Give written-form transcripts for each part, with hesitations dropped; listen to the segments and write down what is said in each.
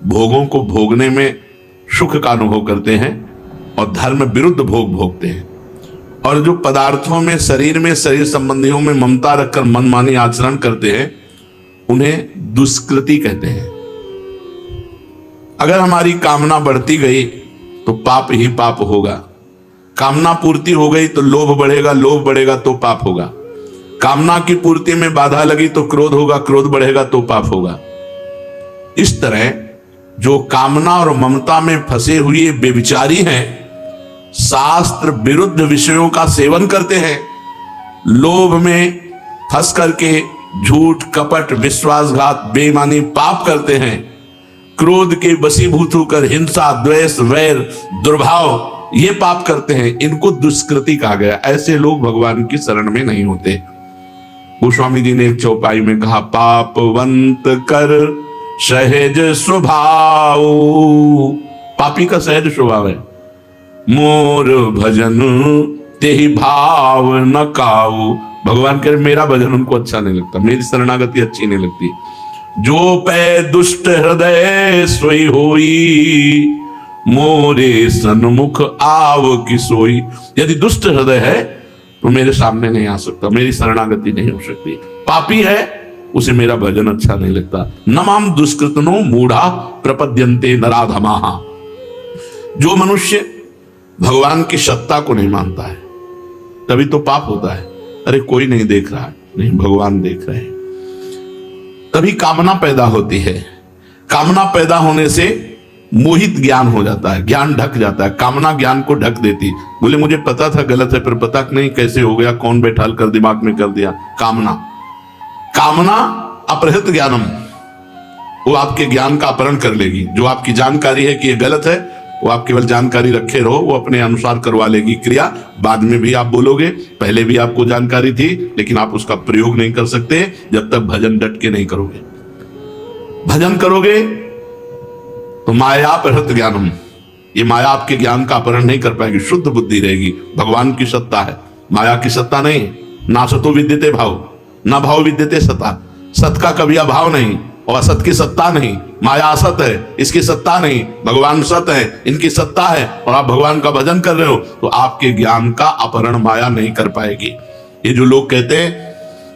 भोगों को भोगने में सुख का अनुभव करते हैं और धर्म विरुद्ध भोग भोगते हैं। और जो पदार्थों में, शरीर संबंधियों में ममता रखकर मनमानी आचरण करते हैं, उन्हें दुष्कृति कहते हैं। अगर हमारी कामना बढ़ती गई तो पाप ही पाप होगा। कामना पूर्ति हो गई तो लोभ बढ़ेगा, लोभ बढ़ेगा तो पाप होगा। कामना की पूर्ति में बाधा लगी तो क्रोध होगा, क्रोध बढ़ेगा तो पाप होगा। इस तरह जो कामना और ममता में फंसे हुए बेविचारी हैं, शास्त्र विरुद्ध विषयों का सेवन करते हैं, लोभ में फंस करके झूठ, कपट, विश्वासघात, बेईमानी पाप करते हैं, क्रोध के वशीभूत होकर हिंसा, द्वेष, वैर, दुर्भाव ये पाप करते हैं, इनको दुष्कृति कहा गया। ऐसे लोग भगवान की शरण में नहीं होते। गोस्वामी जी ने एक चौपाई में कहा, पापवंत कर सहज स्वभाव। पापी का सहज स्वभाव है, मोर भजन तेहि भाव न काऊ। भगवान कह रहे मेरा भजन उनको अच्छा नहीं लगता, मेरी शरणागति अच्छी नहीं लगती। जो पै दुष्ट हृदय सोई होई, मोरे सन्मुख आव की सोई। यदि दुष्ट हृदय है तो मेरे सामने नहीं आ सकता, मेरी शरणागति नहीं हो सकती। पापी है, उसे मेरा भजन अच्छा नहीं लगता। नमाम दुष्कृतनो मूढ़ा प्रपद्यन्ते नराधमाः। जो मनुष्य भगवान की सत्ता को नहीं मानता है, तभी तो पाप होता है। अरे कोई नहीं देख रहा है, नहीं भगवान देख रहे हैं। तभी कामना पैदा होती है। कामना पैदा होने से मोहित ज्ञान हो जाता है, ज्ञान ढक जाता है। कामना ज्ञान को ढक देती। बोले मुझे पता था गलत है, पर पता नहीं कैसे हो गया, कौन बैठाल कर दिमाग में कर दिया। कामना अपहृत ज्ञानम, वो आपके ज्ञान का अपहरण कर लेगी। जो आपकी जानकारी है कि ये गलत है, वो आप केवल जानकारी रखे रहो, वो अपने अनुसार करवा लेगी क्रिया। बाद में भी आप बोलोगे, पहले भी आपको जानकारी थी, लेकिन आप उसका प्रयोग नहीं कर सकते जब तक भजन डट के नहीं करोगे। भजन करोगे तो माया अपहृत ज्ञानम, ये माया आपके ज्ञान का अपहरण नहीं कर पाएगी, शुद्ध बुद्धि रहेगी। भगवान की सत्ता है, माया की सत्ता नहीं। ना सतो विद्यते भाव, ना भाव विद्यते सता। सत का कभी अभाव नहीं और असत की सत्ता नहीं। माया असत है, इसकी सत्ता नहीं। भगवान सत है, इनकी सत्ता है। और आप भगवान का भजन कर रहे हो तो आपके ज्ञान का अपहरण माया नहीं कर पाएगी। ये जो लोग कहते हैं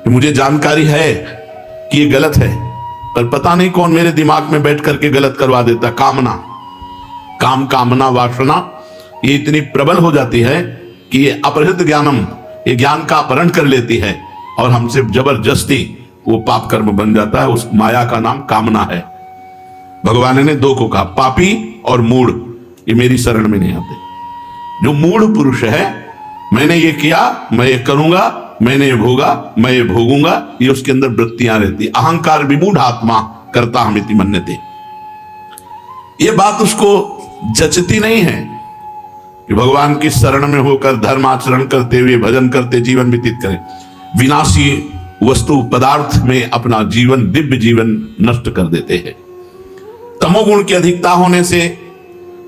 कि मुझे जानकारी है कि ये गलत है, पर पता नहीं कौन मेरे दिमाग में बैठ करके गलत करवा देता। कामना वासना ये इतनी प्रबल हो जाती है कि ये अपहृत ज्ञानम, ये ज्ञान का अपहरण कर लेती है और हमसे जबरदस्ती वो पाप कर्म बन जाता है। उस माया का नाम कामना है। भगवान ने दो को कहा, पापी और मूढ़, ये मेरी शरण में नहीं आते। जो मूढ़ पुरुष है, मैंने ये किया, मैं ये करूंगा, मैंने ये भोगा, मैं ये भोगूंगा, ये उसके अंदर वृत्तियां रहती। अहंकार विमूढ़ आत्मा करता हमिति मन्यते। ये बात उसको जचती नहीं है कि भगवान की शरण में होकर धर्म आचरण करते हुए भजन करते जीवन व्यतीत करें। विनाशी वस्तु पदार्थ में अपना जीवन, दिव्य जीवन नष्ट कर देते हैं। तमोगुण की अधिकता होने से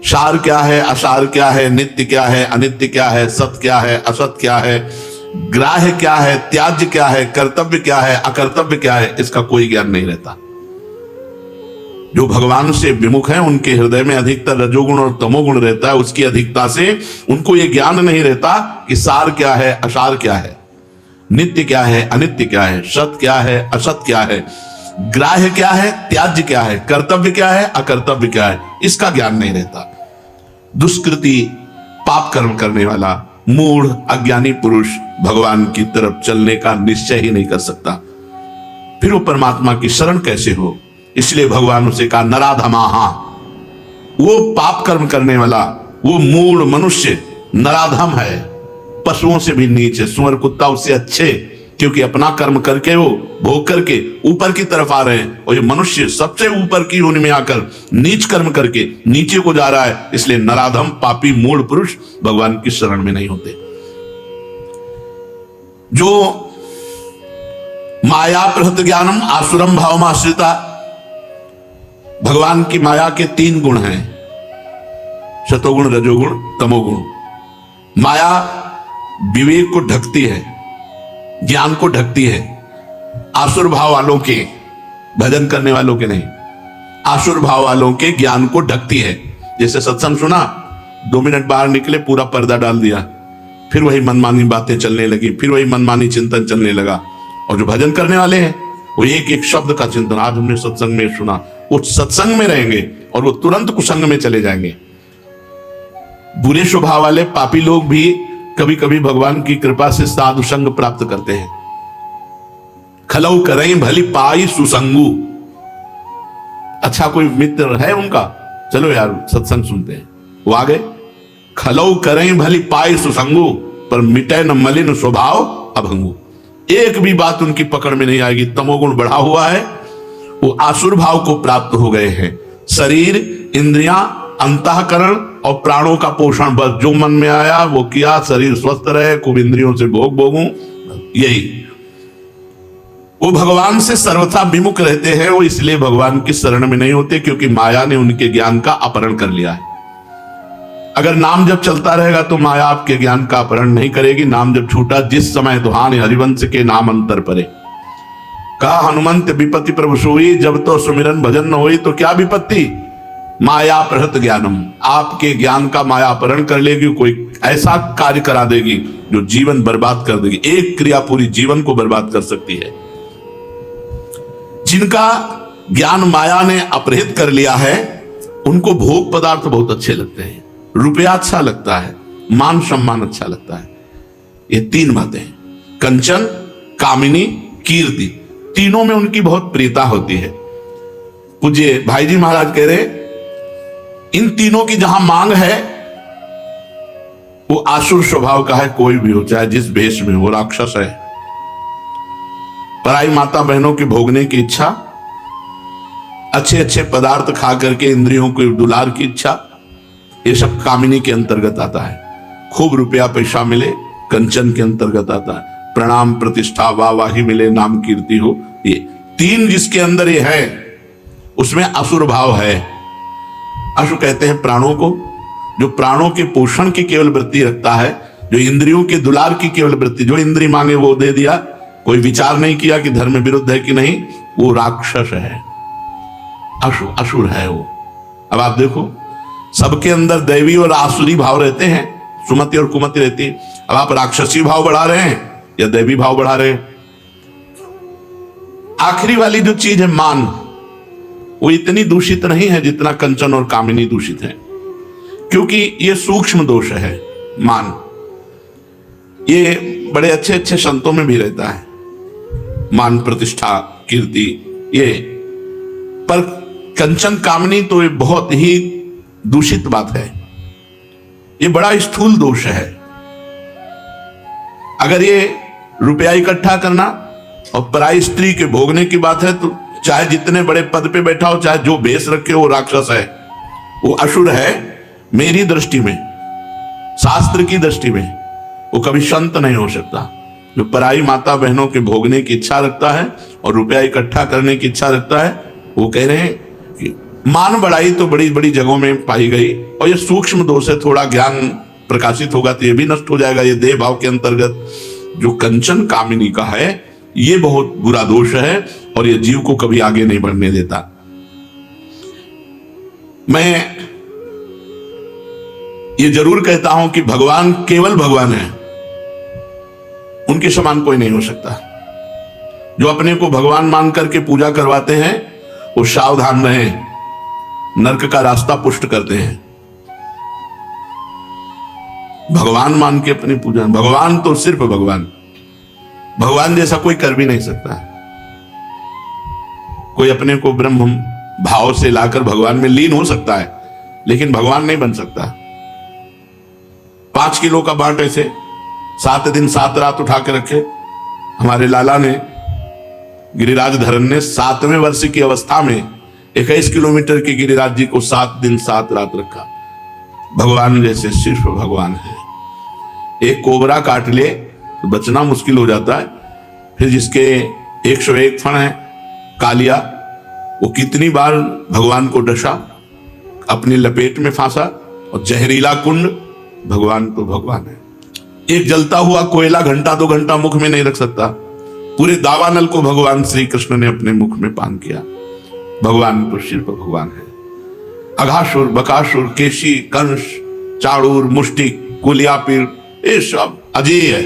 सार क्या है, असार क्या है, नित्य क्या है, अनित्य क्या है, सत क्या है, असत क्या है, ग्राह्य क्या है, त्याज्य क्या है, कर्तव्य क्या है, अकर्तव्य क्या है, इसका कोई ज्ञान नहीं रहता। जो भगवान से विमुख है, उनके हृदय में अधिकतर रजोगुण और तमोगुण रहता है। उसकी अधिकता से उनको यह ज्ञान नहीं रहता कि सार क्या है, असार क्या है, नित्य क्या है, अनित्य क्या है, सत क्या है, असत क्या है, ग्राह्य क्या है, त्याज्य क्या है, कर्तव्य क्या है, अकर्तव्य क्या है, इसका ज्ञान नहीं रहता। दुष्कृति, पाप कर्म करने वाला मूढ़ अज्ञानी पुरुष भगवान की तरफ चलने का निश्चय ही नहीं कर सकता। फिर वो परमात्मा की शरण कैसे हो? इसलिए भगवान उसे कहा नराधमाः। वो पाप कर्म करने वाला, वो मूढ़ मनुष्य नराधम है, पशुओं से भी नीचे। सुअर कुत्ता उससे अच्छे, क्योंकि अपना कर्म करके वो भोग करके ऊपर की तरफ आ रहे हैं, और ये मनुष्य सबसे ऊपर की योनि में आकर नीच कर्म करके नीचे को जा रहा है। इसलिए नराधम, पापी, मूढ़ पुरुष भगवान की शरण में नहीं होते। जो माया प्रहृत ज्ञानम आसुरम भावम आश्रिता, भगवान की माया के 3 गुण हैं, सतोगुण, रजोगुण, तमोगुण। माया विवेक को ढकती है, ज्ञान को ढकती है, आसुर भाव वालों के, भजन करने वालों के नहीं। आसुर भाव वालों के ज्ञान को ढकती है। जैसे सत्संग सुना, 2 मिनट बाहर निकले, पूरा पर्दा डाल दिया, फिर वही मनमानी बातें चलने लगी, फिर वही मनमानी चिंतन चलने लगा। और जो भजन करने वाले हैं वो एक एक शब्द का चिंतन, आज हमने सत्संग में सुना, वो सत्संग में रहेंगे और वो तुरंत कुसंग में चले जाएंगे। बुरे स्वभाव वाले पापी लोग भी कभी कभी भगवान की कृपा से साधु संग प्राप्त करते हैं। खलऊ करई भली पाई सुसंगु, अच्छा कोई मित्र है उनका, चलो यार सत्संग सुनते हैं, वो आ गए। खलऊ करई भली पाई सुसंगु, पर मिटे न मलिन स्वभाव अभंगु। एक भी बात उनकी पकड़ में नहीं आएगी, तमोगुण बढ़ा हुआ है, वो आसुर भाव को प्राप्त हो गए हैं। शरीर, इंद्रियां, अंतःकरण और प्राणों का पोषण, बस जो मन में आया वो किया, शरीर स्वस्थ रहे, खूब इंद्रियों से भोग भोगूं, यही। वो भगवान से सर्वथा विमुख रहते हैं, वो इसलिए भगवान की शरण में नहीं होते क्योंकि माया ने उनके ज्ञान का अपहरण कर लिया है। अगर नाम जब चलता रहेगा तो माया आपके ज्ञान का अपहरण नहीं करेगी। नाम जब छूटा, जिस समय दुहान हरिवंश के नाम अंतर परे, कहा हनुमंत विपत्ति प्रभु सोई, जब तो सुमिरन भजन न होई। तो क्या विपत्ति? माया प्रहत ज्ञानम, आपके ज्ञान का माया अपहरण कर लेगी, कोई ऐसा कार्य करा देगी जो जीवन बर्बाद कर देगी। एक क्रिया पूरी जीवन को बर्बाद कर सकती है। जिनका ज्ञान माया ने अपहृत कर लिया है उनको भोग पदार्थ बहुत अच्छे लगते हैं, रुपया अच्छा लगता है, मान सम्मान अच्छा लगता है। ये 3 बातें, कंचन, कामिनी, कीर्ति, तीनों में उनकी बहुत प्रियता होती है। पूज्य भाई जी महाराज कह रहे, इन तीनों की जहां मांग है वो आसुर स्वभाव का है, कोई भी हो, चाहे जिस भेष में हो, राक्षस है। पराई माता बहनों के भोगने की इच्छा, अच्छे अच्छे पदार्थ खा करके इंद्रियों के दुलार की इच्छा, ये सब कामिनी के अंतर्गत आता है। खूब रुपया पैसा मिले, कंचन के अंतर्गत आता है। प्रणाम प्रतिष्ठा वाहवाही मिले, नाम कीर्ति हो, ये 3 जिसके अंदर ये है उसमें असुर भाव है। असुर कहते हैं प्राणों को, जो प्राणों के पोषण की केवल वृत्ति रखता है, जो इंद्रियों के दुलार की केवल वृत्ति, जो इंद्री मांगे वो दे दिया, कोई विचार नहीं किया कि धर्म विरुद्ध है कि नहीं, वो राक्षस है, असुर है वो। अब आप देखो, सबके अंदर दैवी और आसुरी भाव रहते हैं, सुमति और कुमति रहती है। अब आप राक्षसी भाव बढ़ा रहे हैं या दैवी भाव बढ़ा रहे हैं? आखिरी वाली जो चीज है मान, वो इतनी दूषित नहीं है जितना कंचन और कामिनी दूषित है, क्योंकि ये सूक्ष्म दोष है। मान ये बड़े अच्छे अच्छे संतों में भी रहता है, मान, प्रतिष्ठा, कीर्ति, ये। पर कंचन कामनी तो ये बहुत ही दूषित बात है, ये बड़ा स्थूल दोष है। अगर ये रुपया इकट्ठा करना और पराई स्त्री के भोगने की बात है, तो चाहे जितने बड़े पद पे बैठा हो, चाहे जो भेष रखे, वो राक्षस है, वो असुर है। मेरी दृष्टि में, शास्त्र की दृष्टि में, वो कभी संत नहीं हो सकता। जो पराई माता बहनों के भोगने की इच्छा रखता है और रुपया इकट्ठा करने की इच्छा रखता है, वो कह रहे हैं कि मान बढ़ाई तो बड़ी बड़ी जगहों में पाई गई, और ये सूक्ष्म दोष है, थोड़ा ज्ञान प्रकाशित होगा तो ये भी नष्ट हो जाएगा। ये देह भाव के अंतर्गत जो कंचन कामिनी का है, ये बहुत बुरा दोष है और ये जीव को कभी आगे नहीं बढ़ने देता। मैं ये जरूर कहता हूं कि भगवान केवल भगवान है, उनके समान कोई नहीं हो सकता। जो अपने को भगवान मान करके पूजा करवाते हैं वो सावधान रहें, नरक का रास्ता पुष्ट करते हैं। भगवान मान के अपनी पूजा, भगवान तो सिर्फ भगवान, भगवान जैसा कोई कर भी नहीं सकता। कोई अपने को ब्रह्म भाव से लाकर भगवान में लीन हो सकता है, लेकिन भगवान नहीं बन सकता। 5 किलो का बांट ऐसे 7 दिन 7 रात उठा के रखे हमारे लाला ने, गिरिराज धरन ने 7वें वर्ष की अवस्था में 21 किलोमीटर के गिरिराज जी को 7 दिन 7 रात रखा। भगवान जैसे सिर्फ भगवान है। एक कोबरा काट ले तो बचना मुश्किल हो जाता है, फिर जिसके 101 फण है कालिया, वो कितनी बार भगवान को डसा, अपनी लपेट में फांसा, और जहरीला कुंड, भगवान तो भगवान है। एक जलता हुआ कोयला घंटा 2 घंटा मुख में नहीं रख सकता, पूरे दावानल को भगवान श्री कृष्ण ने अपने मुख में पान किया। भगवान तो सिर्फ भगवान है। अघासुर, बकासुर, केशी, कंस, चाणूर, मुष्टिक, कुलियापीर, ये सब अजय है।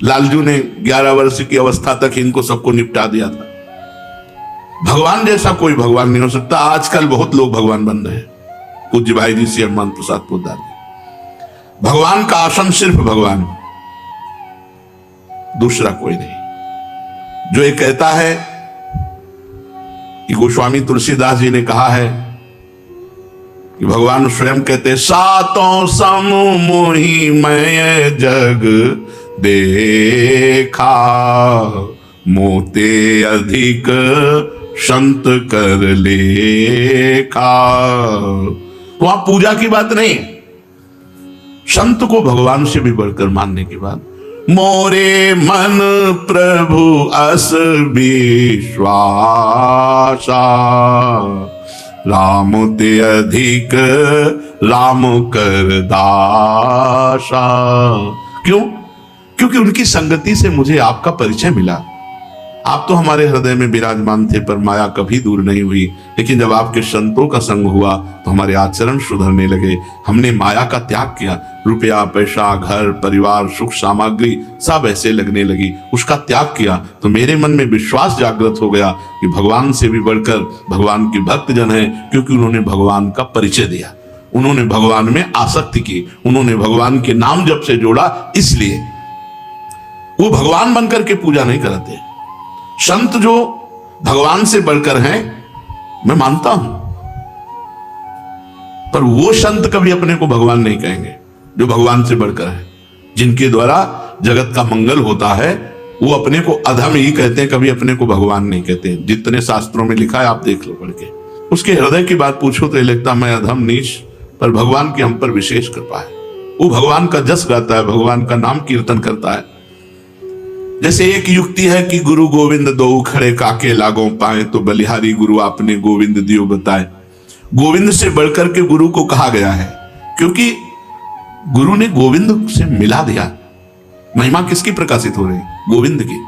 लालजू ने 11 वर्ष की अवस्था तक इनको सबको निपटा दिया था। भगवान जैसा कोई भगवान नहीं हो सकता। आजकल बहुत लोग भगवान बन रहे हैं। पूज्य भाई जी श्री हनुमान प्रसाद पोद्दार जी, भगवान का आसन सिर्फ भगवान, दूसरा कोई नहीं। जो ये कहता है कि गोस्वामी तुलसीदास जी ने कहा है कि भगवान स्वयं कहते, सातों सम मोहि मैं जग देखा, मोते अधिक संत कर लेखा। तो वहां पूजा की बात नहीं, संत को भगवान से भी बढ़कर मानने की बात। मोरे मन प्रभु अस विश्वासा, राम ते अधिक राम कर दासा। क्यों? क्योंकि उनकी संगति से मुझे आपका परिचय मिला। आप तो हमारे हृदय में विराजमान थे, पर माया कभी दूर नहीं हुई। लेकिन जब आपके संतों का संग हुआ तो हमारे आचरण सुधरने लगे। हमने माया का त्याग किया। रुपया, पैसा, घर, परिवार, सुख सामग्री सब ऐसे लगने लगी। उसका त्याग किया तो मेरे मन में विश्वास जागृत हो गया कि भगवान से भी बढ़कर भगवान के भक्त जन है, क्योंकि उन्होंने भगवान का परिचय दिया, उन्होंने भगवान में आसक्ति की, उन्होंने भगवान के नाम जप से जोड़ा। इसलिए वो भगवान बनकर के पूजा नहीं करते। संत जो भगवान से बढ़कर हैं मैं मानता हूं, पर वो संत कभी अपने को भगवान नहीं कहेंगे जो भगवान से बढ़कर है। जिनके द्वारा जगत का मंगल होता है वो अपने को अधम ही कहते हैं, कभी अपने को भगवान नहीं कहते। जितने शास्त्रों में लिखा है आप देख लो पढ़ के। उसके हृदय की बात पूछो तो ये लगता मैं अधम नीच, पर भगवान की हम पर विशेष कृपा है। वो भगवान का जस गाता है, भगवान का नाम कीर्तन करता है। जैसे एक युक्ति है कि गुरु गोविंद दो खड़े काके लागो पाए, तो बलिहारी गुरु आपने गोविंद दियो बताए। गोविंद से बढ़कर के गुरु को कहा गया है क्योंकि गुरु ने गोविंद से मिला दिया। महिमा किसकी प्रकाशित हो रही? गोविंद की।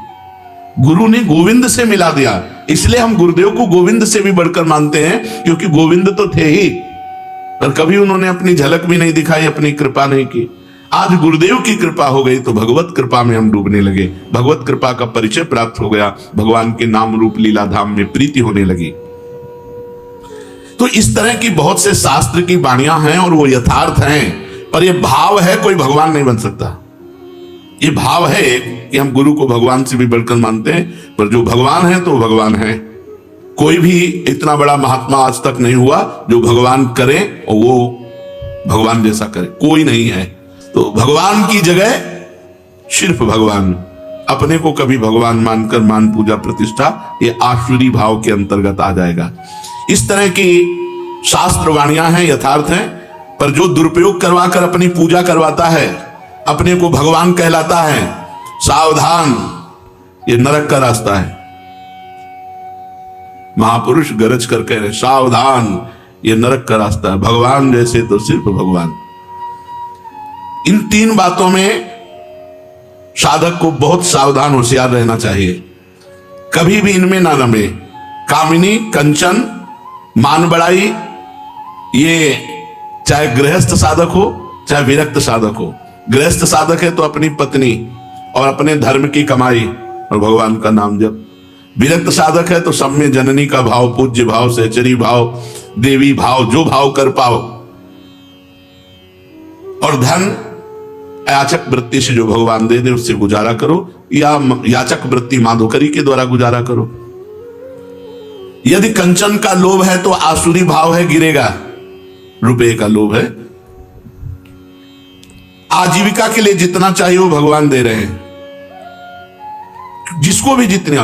गुरु ने गोविंद से मिला दिया, इसलिए हम गुरुदेव को गोविंद से भी बढ़कर मानते हैं, क्योंकि गोविंद तो थे ही, पर कभी उन्होंने अपनी झलक भी नहीं दिखाई, अपनी कृपा नहीं की। आज गुरुदेव की कृपा हो गई तो भगवत कृपा में हम डूबने लगे। भगवत कृपा का परिचय प्राप्त हो गया, भगवान के नाम रूप लीला धाम में प्रीति होने लगी। तो इस तरह की बहुत से शास्त्र की वाणियां हैं और वो यथार्थ हैं, पर ये भाव है कोई भगवान नहीं बन सकता। ये भाव है कि हम गुरु को भगवान से भी बढ़कर मानते हैं, पर जो भगवान है तो भगवान है। कोई भी इतना बड़ा महात्मा आज तक नहीं हुआ जो भगवान करे और वो भगवान जैसा करे, कोई नहीं है। तो भगवान की जगह सिर्फ भगवान, अपने को कभी भगवान मानकर मान पूजा प्रतिष्ठा, ये आसुरी भाव के अंतर्गत आ जाएगा। इस तरह की शास्त्र वाणियां हैं, यथार्थ हैं, पर जो दुरुपयोग करवा कर अपनी पूजा करवाता है, अपने को भगवान कहलाता है, सावधान, ये नरक का रास्ता है। महापुरुष गरज कर कह रहे सावधान, ये नरक का रास्ता है। भगवान जैसे तो सिर्फ भगवान। इन तीन बातों में साधक को बहुत सावधान होशियार रहना चाहिए। कभी भी इनमें ना रमे। कामिनी, कंचन, मान बढ़ाई, ये चाहे गृहस्थ साधक हो चाहे विरक्त साधक हो। गृहस्थ साधक है तो अपनी पत्नी और अपने धर्म की कमाई और भगवान का नाम जप। विरक्त साधक है तो सब में जननी का भाव, पूज्य भाव, सहचरी भाव, देवी भाव, जो भाव कर पाओ। और धन याचक वृत्ति से जो भगवान दे दे उससे गुजारा करो, या याचक वृत्ति माधुकरी के द्वारा गुजारा करो। यदि कंचन का लोभ है तो आसुरी भाव है, गिरेगा। रुपए का लोभ है, आजीविका के लिए जितना चाहिए वो भगवान दे रहे हैं। जिसको भी जितना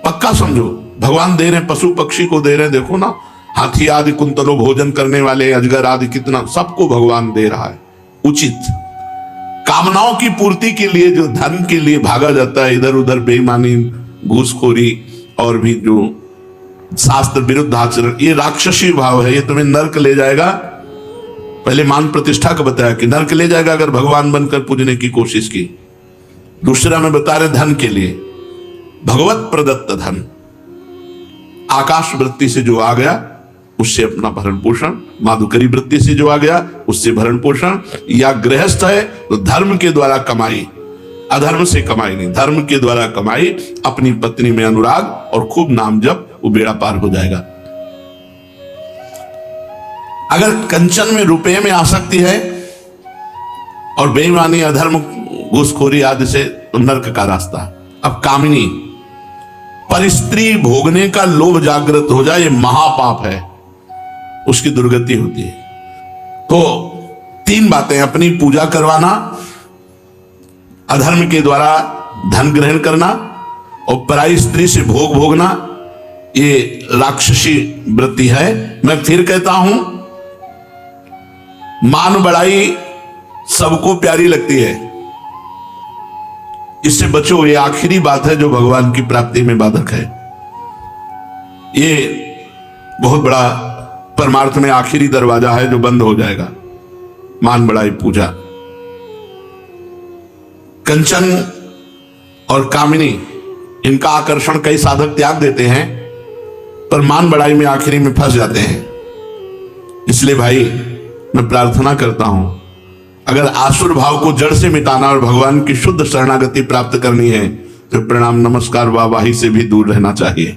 पक्का समझो भगवान दे रहे हैं, पशु पक्षी को दे रहे हैं। देखो ना, हाथी आदि कुंतलों भोजन करने वाले, अजगर आदि, कितना सबको भगवान दे रहा है। उचित कामनाओं की पूर्ति के लिए जो धन के लिए भागा जाता है, इधर उधर बेईमानी, घूसखोरी और भी जो शास्त्र विरुद्ध आचरण, ये राक्षसी भाव है। ये तुम्हें नरक ले जाएगा। पहले मान प्रतिष्ठा का बताया कि नरक ले जाएगा अगर भगवान बनकर पूजने की कोशिश की। दूसरा में बता रहे धन के लिए, भगवत प्रदत्त धन, आकाश वृत्ति से जो आ गया उससे अपना भरण पोषण, माधुकरी वृत्ति से जो आ गया उससे भरण पोषण, या गृहस्थ है तो धर्म के द्वारा कमाई, अधर्म से कमाई नहीं, धर्म के द्वारा कमाई, अपनी पत्नी में अनुराग और खूब नाम जप, वो बेड़ा पार हो जाएगा। अगर कंचन में रुपए में आसक्ति है और बेईमानी, अधर्म, घूसखोरी आदि से, तो नर्क का रास्ता। अब कामिनी, पर स्त्री भोगने का लोभ जागृत हो जाए, ये महापाप है, उसकी दुर्गति होती है। तो 3 बातें, अपनी पूजा करवाना, अधर्म के द्वारा धन ग्रहण करना और पराई स्त्री से भोग भोगना, ये राक्षसी वृत्ति है। मैं फिर कहता हूं, मान बढ़ाई सबको प्यारी लगती है, इससे बचो। ये आखिरी बात है जो भगवान की प्राप्ति में बाधक है। ये बहुत बड़ा परमार्थ में आखिरी दरवाजा है जो बंद हो जाएगा, मान बढ़ाई पूजा। कंचन और कामिनी, इनका आकर्षण कई साधक त्याग देते हैं, पर मान बढ़ाई में आखिरी में फंस जाते हैं। इसलिए भाई मैं प्रार्थना करता हूं, अगर आसुर भाव को जड़ से मिटाना और भगवान की शुद्ध शरणागति प्राप्त करनी है तो प्रणाम नमस्कार वाहवाही से भी दूर रहना चाहिए।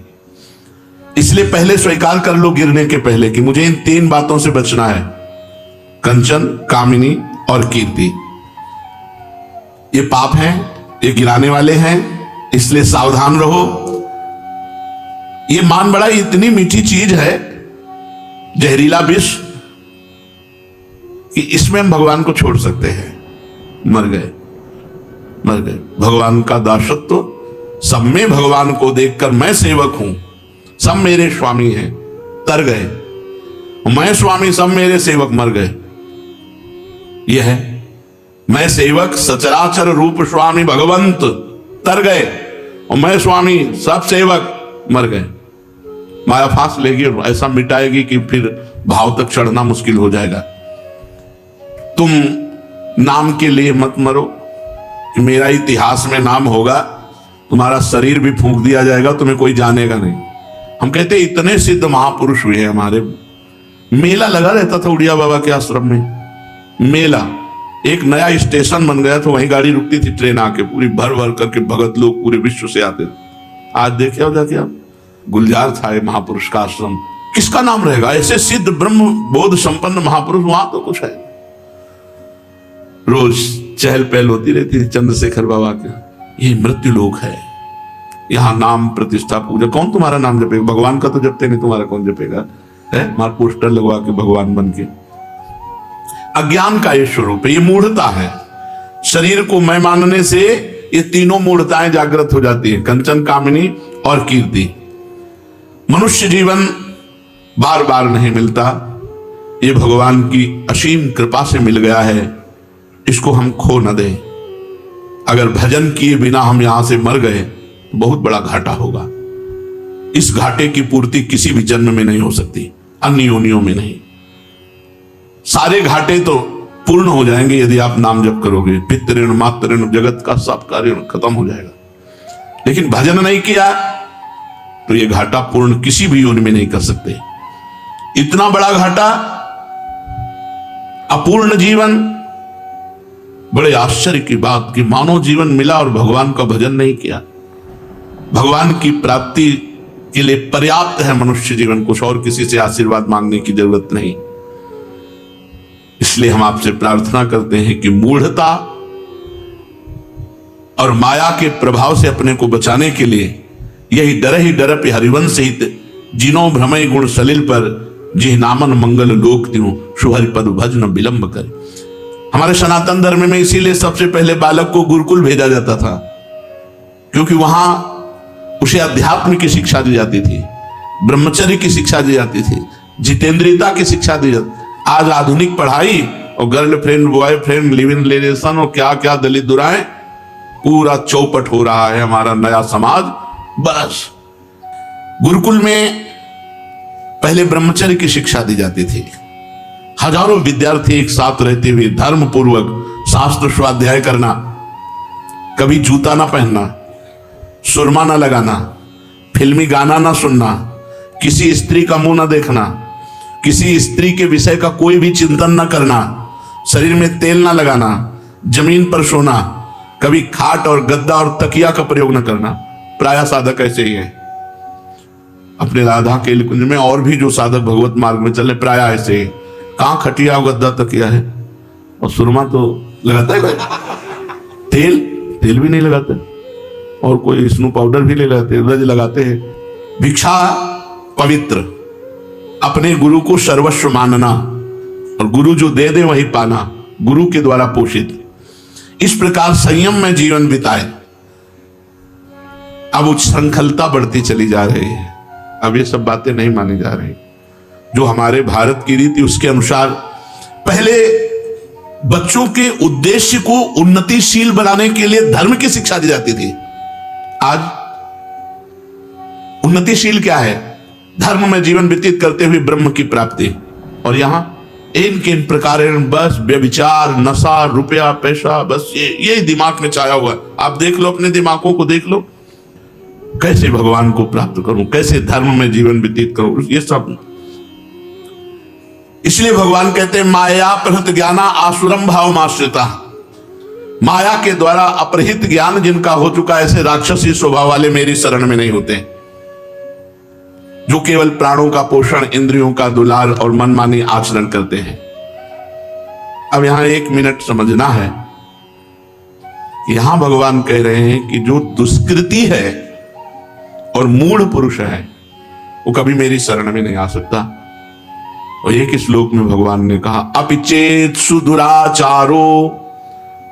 इसलिए पहले स्वीकार कर लो गिरने के पहले कि मुझे इन 3 बातों से बचना है, कंचन, कामिनी और कीर्ति। ये पाप हैं, ये गिराने वाले हैं, इसलिए सावधान रहो। ये मान बढ़ाई इतनी मीठी चीज है, जहरीला विष, कि इसमें हम भगवान को छोड़ सकते हैं। मर गए, मर गए। भगवान का दासत्व, सब में भगवान को देखकर मैं सेवक हूं, सब मेरे स्वामी हैं, तर गए। मैं स्वामी, सब मेरे सेवक, मर गए। यह है मैं सेवक, सचराचर रूप स्वामी भगवंत, तर गए। और मैं स्वामी, सब सेवक, मर गए। माया फांस लेगी और ऐसा मिटाएगी कि फिर भाव तक चढ़ना मुश्किल हो जाएगा। तुम नाम के लिए मत मरो कि मेरा इतिहास में नाम होगा, तुम्हारा शरीर भी फूंक दिया जाएगा, तुम्हें कोई जानेगा नहीं। हम कहते हैं इतने सिद्ध महापुरुष हुए हैं हमारे। मेला लगा रहता था उड़िया बाबा के आश्रम में, मेला, एक नया स्टेशन बन गया तो वहीं गाड़ी रुकती थी, ट्रेन आके पूरी भर भर करके भगत लोग पूरे विश्व से आते थे। आज देखे हो जाके आप, गुलजार था ये महापुरुष का आश्रम, किसका नाम रहेगा? ऐसे सिद्ध ब्रह्म बोध संपन्न महापुरुष, वहां तो कुछ है। रोज चहल पहल होती रहती थी चंद्रशेखर बाबा के। ये मृत्यु लोक है, यहां नाम प्रतिष्ठा पूजा, कौन तुम्हारा नाम जपेगा? भगवान का तो जपते नहीं, तुम्हारा कौन जपेगा? है मार पोस्टर लगवा के भगवान बन के। अज्ञान का ये स्वरूप है, ये मूढ़ता है। शरीर को मैं मानने से ये तीनों मूढ़ताएं जागृत हो जाती है, कंचन, कामिनी और कीर्ति। मनुष्य जीवन बार बार नहीं मिलता, ये भगवान की असीम कृपा से मिल गया है, इसको हम खो न दें। अगर भजन किए बिना हम यहां से मर गए तो बहुत बड़ा घाटा होगा। इस घाटे की पूर्ति किसी भी जन्म में नहीं हो सकती, अन्य योनियों में नहीं। सारे घाटे तो पूर्ण हो जाएंगे यदि आप नाम जप करोगे। पितृ ऋण, मातृ ऋण, जगत का सब कार्य खत्म हो जाएगा। लेकिन भजन नहीं किया तो यह घाटा पूर्ण किसी भी योनि में नहीं कर सकते। इतना बड़ा घाटा, अपूर्ण जीवन। बड़े आश्चर्य की बात कि मानव जीवन मिला और भगवान का भजन नहीं किया। भगवान की प्राप्ति के लिए पर्याप्त है मनुष्य जीवन, कुछ और किसी से आशीर्वाद मांगने की जरूरत नहीं। इसलिए हम आपसे प्रार्थना करते हैं कि मूढ़ता और माया के प्रभाव से अपने को बचाने के लिए यही डर ही डरप हरिवंश हित जिनो भ्रमय गुण सलिल पर जिह नामन मंगल लोक त्यों सुहरि पद भज न विलंब करे। हमारे सनातन धर्म में इसीलिए सबसे पहले बालक को गुरुकुल भेजा जाता था, क्योंकि वहां उसे अध्यात्म की शिक्षा दी जाती थी, ब्रह्मचर्य की शिक्षा दी जाती थी, जितेंद्रियता की शिक्षा दी जाती। आज आधुनिक पढ़ाई और girlfriend, boyfriend, live in relation और क्या क्या दलित दुराएं, पूरा चौपट हो रहा है हमारा नया समाज। बस गुरुकुल में पहले ब्रह्मचर्य की शिक्षा दी जाती थी। हजारों विद्यार्थी एक साथ रहते हुए धर्म पूर्वक शास्त्र स्वाध्याय करना, कभी जूता ना पहनना, सुरमा ना लगाना, फिल्मी गाना ना सुनना, किसी स्त्री का मुंह न देखना, किसी स्त्री के विषय का कोई भी चिंतन न करना, शरीर में तेल न लगाना, जमीन पर सोना, कभी खाट और गद्दा और तकिया का प्रयोग न करना। प्रायः साधक ऐसे ही है अपने राधा के कुंज में, और भी जो साधक भगवत मार्ग में चले प्रायः ऐसे ही। कहाँ खटिया गद्दा तकिया है, और सुरमा तो लगाता है कोई? तेल भी नहीं लगाते, और कोई स्नो पाउडर भी नहीं लगाते, रज लगाते हैं। भिक्षा पवित्र, अपने गुरु को सर्वस्व मानना, और गुरु जो दे दे वही पाना, गुरु के द्वारा पोषित। इस प्रकार संयम में जीवन बिताए। अब उच्छृंखलता बढ़ती चली जा रही है, अब ये सब बातें नहीं मानी जा रही। जो हमारे भारत की रीति उसके अनुसार पहले बच्चों के उद्देश्य को उन्नतिशील बनाने के लिए धर्म की शिक्षा दी जाती थी। आज उन्नतिशील क्या है? धर्म में जीवन व्यतीत करते हुए ब्रह्म की प्राप्ति। और यहां इन प्रकार बस व्यभिचार, नशा, रुपया, पैसा, बस ये दिमाग में छाया हुआ है। आप देख लो, अपने दिमागों को देख लो, कैसे भगवान को प्राप्त करूं, कैसे धर्म में जीवन व्यतीत करूं, ये सब। इसलिए भगवान कहते हैं माया प्रहित ज्ञाना आसुरम भाव आश्रिता। माया के द्वारा अपरहित ज्ञान जिनका हो चुका, ऐसे राक्षसी स्वभाव वाले मेरी शरण में नहीं होते, जो केवल प्राणों का पोषण, इंद्रियों का दुलार और मनमानी आचरण करते हैं। अब यहां 1 मिनट समझना है, यहां भगवान कह रहे हैं कि जो दुष्कृति है और मूढ़ पुरुष है वो कभी मेरी शरण में नहीं आ सकता। और एक श्लोक में भगवान ने कहा अपिचेत सुदुराचारो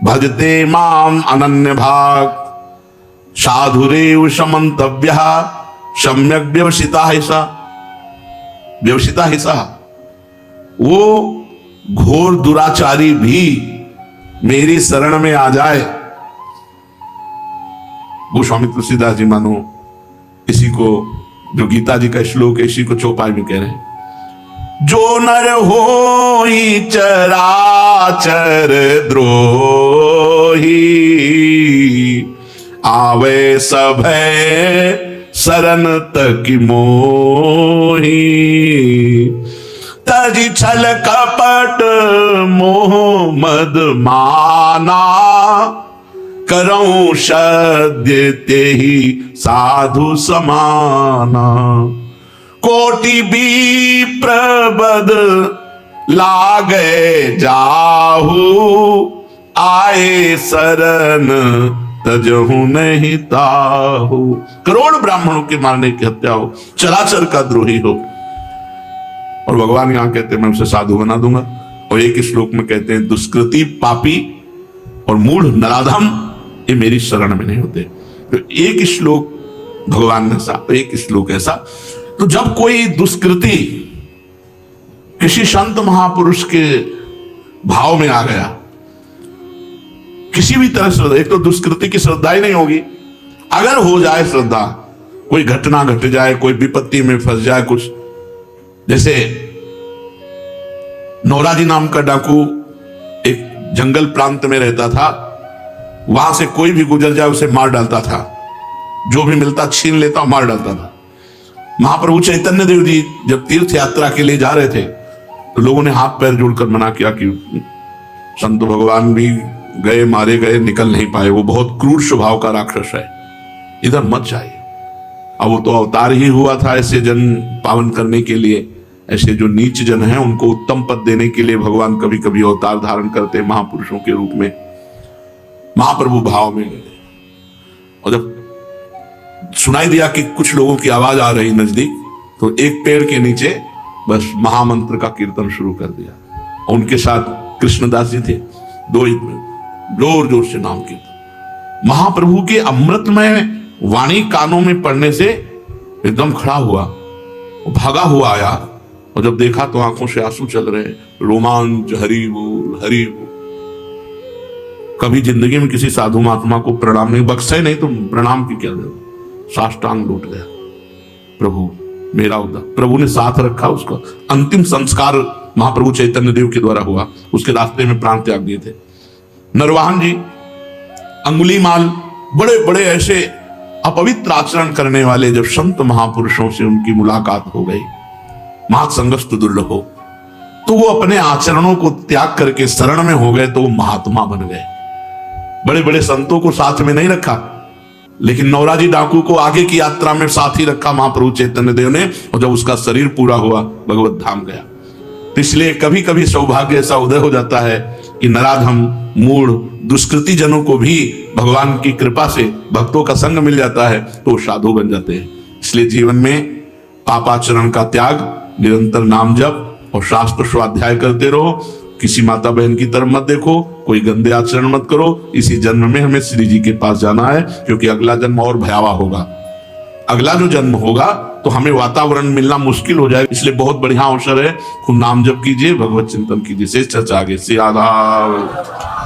भजते माम अनन्य भाग साधुरेव समन्तव्यः सम्यक व्यवसिता हिसा। व्यवसिता हिसा, वो घोर दुराचारी भी मेरी शरण में आ जाए। गोस्वामी तुलसीदास जी मानो इसी को, जो गीता जी का श्लोक है, इसी को चौपाई में कह रहे हैं, जो नर होई चराचर द्रोही आवे सभय शरण तक मोही तजी छल कपट मोह मद माना करऊं सद्य तेहि साधु समाना। कोटि भी प्रबद लागे जाहू आए शरण तजहू नहीं ताहू। करोड़ ब्राह्मणों के मारने की हत्या हो, चराचर का द्रोही हो, और भगवान यहां कहते हैं मैं उसे साधु बना दूंगा। और एक श्लोक में कहते हैं दुष्कृति, पापी और मूढ़, नराधम ये मेरी शरण में नहीं होते। तो एक श्लोक भगवान ने ऐसा, एक श्लोक ऐसा। तो जब कोई दुष्कृति किसी संत महापुरुष के भाव में आ गया, किसी भी तरह श्रद्धा, एक तो दुष्कृति की श्रद्धा ही नहीं होगी, अगर हो जाए श्रद्धा, कोई घटना घट जाए, कोई विपत्ति में फंस जाए, कुछ जैसे नौराजी नाम का डाकू एक जंगल प्रांत में रहता था, वहां से कोई भी गुजर जाए उसे मार डालता था, जो भी मिलता छीन लेता मार डालता था। महाप्रभु चैतन्य देव जी जब तीर्थ यात्रा के लिए जा रहे थे तो लोगों ने हाथ पैर जोड़कर मना किया कि संत भगवान भी गए, मारे गए, निकल नहीं पाए, वो बहुत क्रूर स्वभाव का राक्षस है, इधर मत जाइए। अब वो तो अवतार ही हुआ था ऐसे जन पावन करने के लिए, ऐसे जो नीच जन हैं उनको उत्तम पद देने के लिए भगवान कभी कभी अवतार धारण करते हैं महापुरुषों के रूप में। महाप्रभु भाव में गए, और जब सुनाई दिया कि कुछ लोगों की आवाज आ रही नजदीक, तो एक पेड़ के नीचे बस महामंत्र का कीर्तन शुरू कर दिया। और उनके साथ कृष्णदास जी थे, दो जोर जोर से नाम कीर्तन। महाप्रभु के अमृतमय वाणी कानों में पड़ने से एकदम खड़ा हुआ, भागा हुआ आया, और जब देखा तो आंखों से आंसू चल रहे, रोमांच, हरि बोल हरि बोल। कभी जिंदगी में किसी साधु महात्मा को प्रणाम नहीं, बख्शे नहीं तो प्रणाम की क्या जरूरत, साष्टांग लौट गया। प्रभु मेरा उद्धार, प्रभु ने साथ रखा उसका। अंतिम संस्कार महाप्रभु चैतन्य देव के द्वारा हुआ, उसके रास्ते में प्राण त्याग दिए थे। नरवाहन जी, अंगुलीमाल, बड़े बड़े ऐसे अपवित्र आचरण करने वाले जब संत महापुरुषों से उनकी मुलाकात हो गई, महासंगस्तु दुर्लभो, तो वो अपने आचरणों को त्याग करके शरण में हो गए, तो वो महात्मा बन गए। बड़े बड़े संतों को साथ में नहीं रखा, लेकिन नौराजी डाकू को आगे की यात्रा में साथ ही रखा महाप्रभु चैतन्य देव ने, और जब उसका शरीर पूरा हुआ भगवत धाम गया। तो इसलिए कभी कभी सौभाग्य ऐसा उदय हो जाता है कि नराधम मूढ़ दुष्कृति जनों को भी भगवान की कृपा से भक्तों का संग मिल जाता है, तो वो साधु बन जाते हैं। इसलिए जीवन में पापाचरण का त्याग, निरंतर नाम जप और शास्त्र स्वाध्याय करते रहो। किसी माता बहन की तरफ मत देखो, कोई गंदे आचरण मत करो। इसी जन्म में हमें श्री जी के पास जाना है, क्योंकि अगला जन्म और भयावह होगा। अगला जो जन्म होगा तो हमें वातावरण मिलना मुश्किल हो जाए। इसलिए बहुत बढ़िया अवसर है, खूब नाम जप कीजिए, भगवत चिंतन कीजिए। शेष चर्चा आगे से आधा।